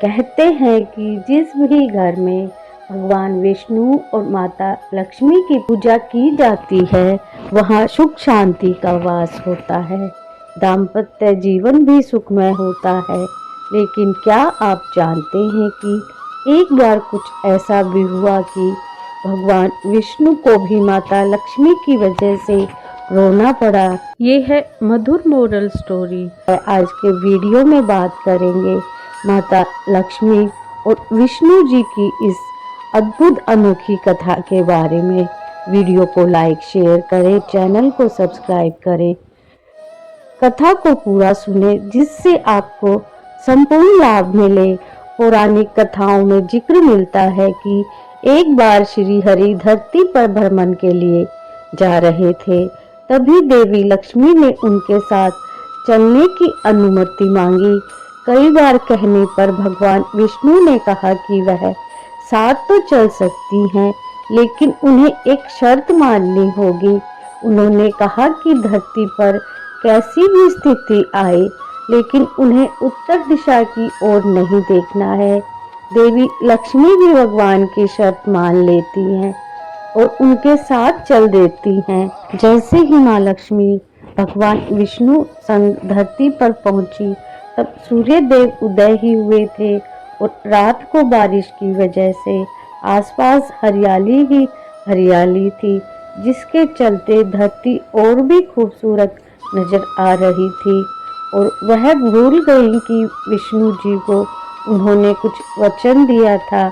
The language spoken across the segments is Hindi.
कहते हैं कि जिस भी घर में भगवान विष्णु और माता लक्ष्मी की पूजा की जाती है वहाँ सुख शांति का वास होता है, दाम्पत्य जीवन भी सुखमय होता है। लेकिन क्या आप जानते हैं कि एक बार कुछ ऐसा भी हुआ कि भगवान विष्णु को भी माता लक्ष्मी की वजह से रोना पड़ा। ये है मधुर मोरल स्टोरी। आज के वीडियो में बात करेंगे माता लक्ष्मी और विष्णु जी की इस अद्भुत अनोखी कथा के बारे में। वीडियो को लाइक शेयर करें, चैनल को सब्सक्राइब करें, कथा को पूरा सुने जिससे आपको संपूर्ण लाभ मिले। पौराणिक कथाओं में जिक्र मिलता है कि एक बार श्री हरि धरती पर भ्रमण के लिए जा रहे थे, तभी देवी लक्ष्मी ने उनके साथ चलने की अनुमति मांगी। कई बार कहने पर भगवान विष्णु ने कहा कि वह साथ तो चल सकती हैं, लेकिन उन्हें एक शर्त माननी होगी। उन्होंने कहा कि धरती पर कैसी भी स्थिति आए, लेकिन उन्हें उत्तर दिशा की ओर नहीं देखना है। देवी लक्ष्मी भी भगवान की शर्त मान लेती हैं और उनके साथ चल देती हैं। जैसे ही माँ लक्ष्मी भगवान विष्णु संग धरती पर पहुंची, तब सूर्य देव उदय ही हुए थे और रात को बारिश की वजह से आसपास हरियाली ही हरियाली थी, जिसके चलते धरती और भी खूबसूरत नजर आ रही थी। और वह भूल गई कि विष्णु जी को उन्होंने कुछ वचन दिया था,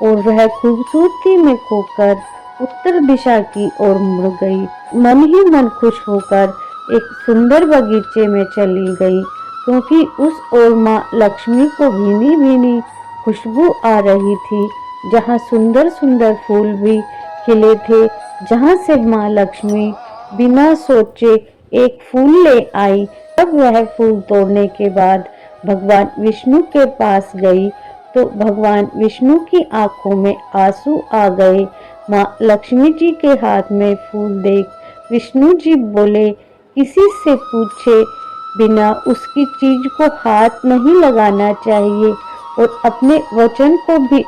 और वह खूबसूरती में खोकर उत्तर दिशा की ओर मुड़ गई। मन ही मन खुश होकर एक सुंदर बगीचे में चली गई, क्योंकि उस ओर माँ लक्ष्मी को भीनी भीनी खुशबू आ रही थी, जहाँ सुंदर सुंदर फूल भी खिले थे। जहाँ से माँ लक्ष्मी बिना सोचे एक फूल ले आई। तब वह फूल तोड़ने के बाद भगवान विष्णु के पास गई तो भगवान विष्णु की आंखों में आंसू आ गए। माँ लक्ष्मी जी के हाथ में फूल देख विष्णु जी बोले, किसी से पूछे बिना उसकी चीज को हाथ नहीं लगाना चाहिए। और अपने वचन को भी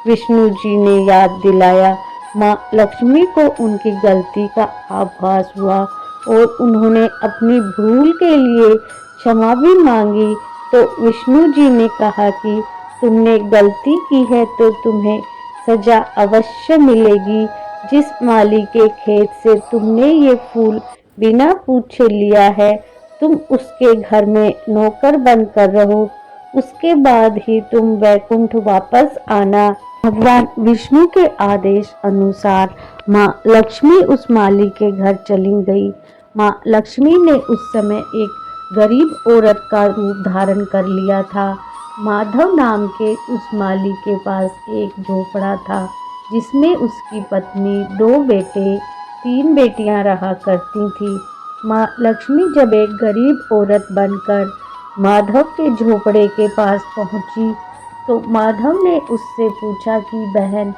विष्णु जी ने याद दिलाया। माँ लक्ष्मी को उनकी गलती का आभास हुआ और उन्होंने अपनी भूल के लिए क्षमा भी मांगी। तो विष्णु जी ने कहा कि तुमने गलती की है तो तुम्हें सजा अवश्य मिलेगी। जिस माली के खेत से तुमने ये फूल बिना पूछे लिया है, तुम उसके घर में नौकर बनकर रहो, उसके बाद ही तुम वैकुंठ वापस आना। भगवान विष्णु के आदेश अनुसार माँ लक्ष्मी उस माली के घर चली गई। माँ लक्ष्मी ने उस समय एक गरीब औरत का रूप धारण कर लिया था। माधव नाम के उस माली के पास एक झोपड़ा था, जिसमें उसकी पत्नी, 2 बेटे, 3 बेटियां रहा करती थी। माँ लक्ष्मी जब एक गरीब औरत बनकर माधव के झोपड़े के पास पहुंची, तो माधव ने उससे पूछा कि बहन,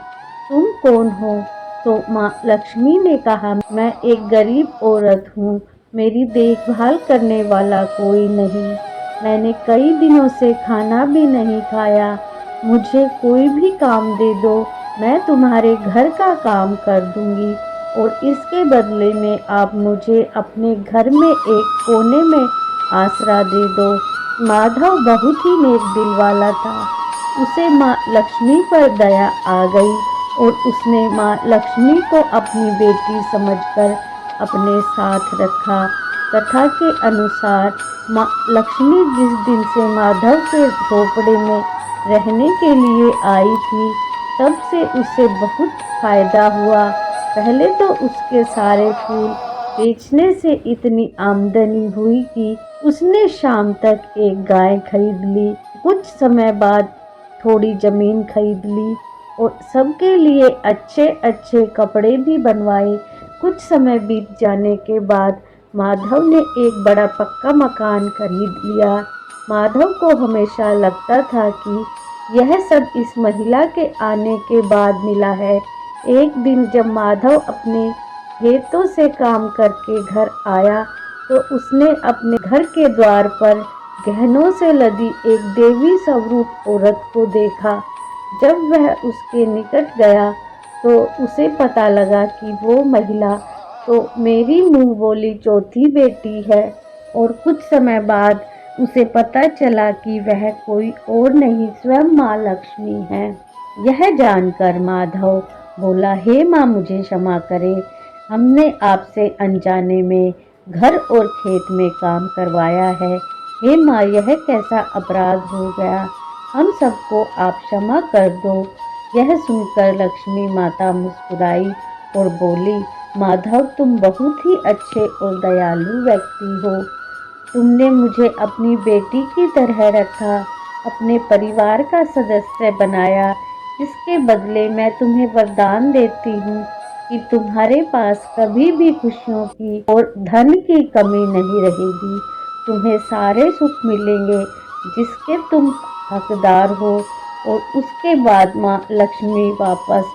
तुम कौन हो? तो माँ लक्ष्मी ने कहा, मैं एक गरीब औरत हूँ, मेरी देखभाल करने वाला कोई नहीं, मैंने कई दिनों से खाना भी नहीं खाया, मुझे कोई भी काम दे दो, मैं तुम्हारे घर का काम कर दूंगी और इसके बदले में आप मुझे अपने घर में एक कोने में आसरा दे दो। माधव बहुत ही नेक दिल वाला था। उसे माँ लक्ष्मी पर दया आ गई और उसने माँ लक्ष्मी को अपनी बेटी समझकर अपने साथ रखा। कथा के अनुसार माँ लक्ष्मी जिस दिन से माधव के झोपड़े में रहने के लिए आई थी, तब से उसे बहुत फायदा हुआ। पहले तो उसके सारे फूल बेचने से इतनी आमदनी हुई कि उसने शाम तक एक गाय खरीद ली। कुछ समय बाद थोड़ी जमीन खरीद ली और सबके लिए अच्छे अच्छे कपड़े भी बनवाए। कुछ समय बीत जाने के बाद माधव ने एक बड़ा पक्का मकान खरीद लिया। माधव को हमेशा लगता था कि यह सब इस महिला के आने के बाद मिला है। एक दिन जब माधव अपने खेतों से काम करके घर आया, तो उसने अपने घर के द्वार पर गहनों से लदी एक देवी स्वरूप औरत को देखा। जब वह उसके निकट गया तो उसे पता लगा कि वो महिला तो मेरी मुंह बोली चौथी बेटी है, और कुछ समय बाद उसे पता चला कि वह कोई और नहीं स्वयं माँ लक्ष्मी है। यह जानकर माधव बोला, हे माँ मुझे क्षमा करें, हमने आपसे अनजाने में घर और खेत में काम करवाया है। हे माँ यह कैसा अपराध हो गया, हम सबको आप क्षमा कर दो। यह सुनकर लक्ष्मी माता मुस्कुराई और बोली, माधव तुम बहुत ही अच्छे और दयालु व्यक्ति हो। तुमने मुझे अपनी बेटी की तरह रखा, अपने परिवार का सदस्य बनाया। इसके बदले मैं तुम्हें वरदान देती हूँ कि तुम्हारे पास कभी भी खुशियों की और धन की कमी नहीं रहेगी। तुम्हें सारे सुख मिलेंगे जिसके तुम हकदार हो। और उसके बाद माँ लक्ष्मी वापस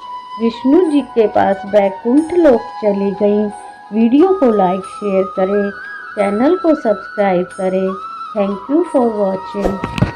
विष्णु जी के पास वैकुंठ लोक चली गई। वीडियो को लाइक शेयर करें, चैनल को सब्सक्राइब करें। Thank you for watching.